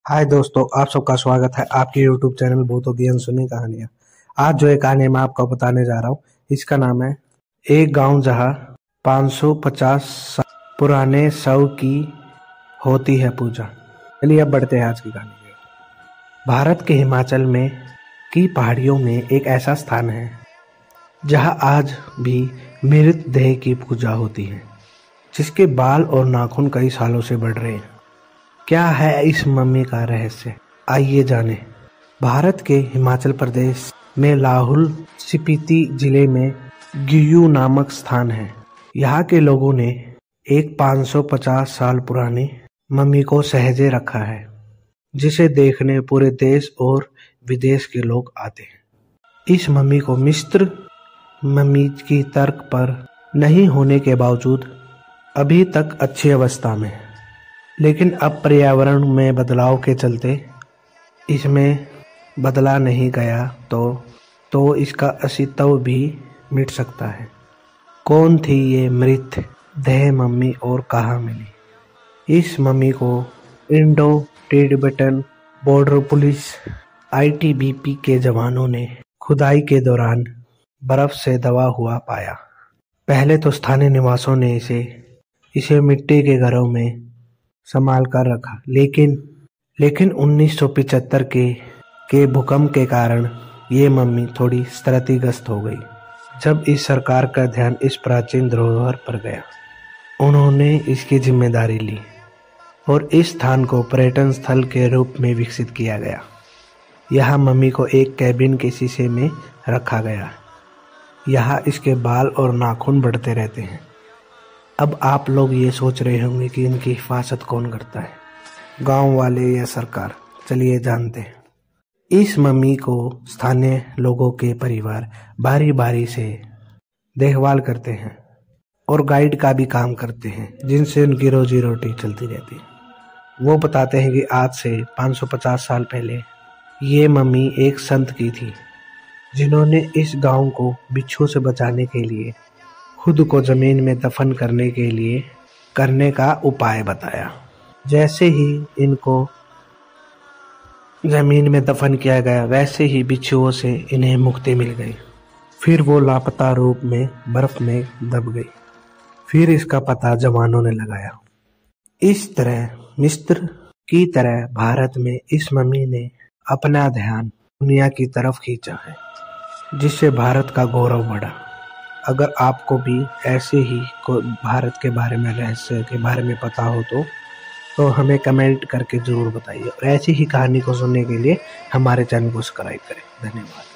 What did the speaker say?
हाय दोस्तों, आप सबका स्वागत है आपके YouTube चैनल भूतों की अनसुनी कहानियां। आज जो एक कहानी मैं आपको बताने जा रहा हूँ, इसका नाम है एक गांव जहाँ 550 साल पुराने शव की होती है पूजा। चलिए अब बढ़ते हैं आज की कहानी की ओर। भारत के हिमाचल में की पहाड़ियों में एक ऐसा स्थान है जहाँ आज भी मृतदेह की पूजा होती है, जिसके बाल और नाखून कई सालों से बढ़ रहे हैं। क्या है इस मम्मी का रहस्य, आइए जाने। भारत के हिमाचल प्रदेश में लाहौल स्पीति जिले में गियू नामक स्थान है। यहाँ के लोगों ने एक 550 साल पुरानी मम्मी को सहेजे रखा है, जिसे देखने पूरे देश और विदेश के लोग आते हैं। इस मम्मी को मिस्र मम्मी की तर्क पर नहीं होने के बावजूद अभी तक अच्छी अवस्था में है, लेकिन अब पर्यावरण में बदलाव के चलते इसमें बदला नहीं गया तो इसका अस्तित्व भी मिट सकता है। कौन थी ये मृत देह मम्मी और कहाँ मिली? इस मम्मी को Indo Tibetan border police ITBP के जवानों ने खुदाई के दौरान बर्फ से दबा हुआ पाया। पहले तो स्थानीय निवासियों ने इसे मिट्टी के घरों में संभाल कर रखा, लेकिन 1975 के भूकंप के कारण ये मम्मी थोड़ी क्षतिग्रस्त हो गई। जब इस सरकार का ध्यान इस प्राचीन धरोहर पर गया, उन्होंने इसकी जिम्मेदारी ली और इस स्थान को पर्यटन स्थल के रूप में विकसित किया गया। यहाँ मम्मी को एक कैबिन के शीशे में रखा गया। यहाँ इसके बाल और नाखून बढ़ते रहते हैं। अब आप लोग ये सोच रहे होंगे कि इनकी हिफाजत कौन करता है, गांव वाले या सरकार? चलिए जानते हैं। इस मम्मी को स्थानीय लोगों के परिवार बारी बारी से देखभाल करते हैं और गाइड का भी काम करते हैं, जिनसे उनकी रोजी रोटी चलती रहती है। वो बताते हैं कि आज से 550 साल पहले ये मम्मी एक संत की थी, जिन्होंने इस गांव को बिच्छू से बचाने के लिए खुद को जमीन में दफन करने का उपाय बताया। जैसे ही इनको जमीन में दफन किया गया, वैसे ही बिच्छुओं से इन्हें मुक्ति मिल गई। फिर वो लापता रूप में बर्फ में दब गई। फिर इसका पता जवानों ने लगाया। इस तरह मिस्र की तरह भारत में इस मम्मी ने अपना ध्यान दुनिया की तरफ खींचा है, जिससे भारत का गौरव बढ़ा। अगर आपको भी ऐसे ही भारत के बारे में, रहस्य के बारे में पता हो तो हमें कमेंट करके ज़रूर बताइए। और ऐसी ही कहानी को सुनने के लिए हमारे चैनल को सब्सक्राइब करें। धन्यवाद।